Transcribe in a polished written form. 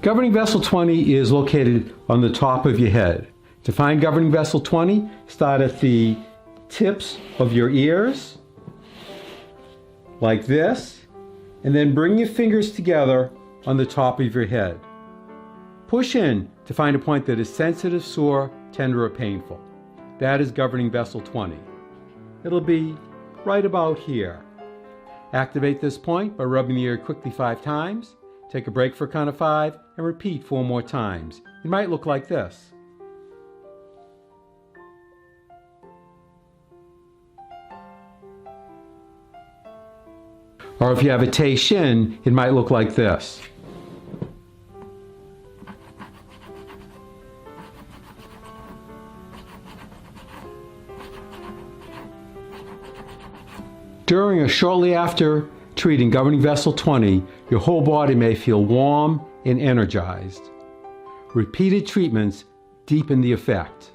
Governing vessel 20 is located on the top of your head. To find governing vessel 20, start at the tips of your ears, like this, and then bring your fingers together on the top of your head. Push in to find a point that is sensitive, sore, tender, or painful. That is governing vessel 20. It'll be right about here. Activate this point by rubbing the area quickly 5 times. Take a break for a count of 5 and repeat 4 more times. It might look like this. Or if you have a Tei Shin, it might look like this. During or shortly after treating governing vessel 20, your whole body may feel warm and energized. Repeated treatments deepen the effect.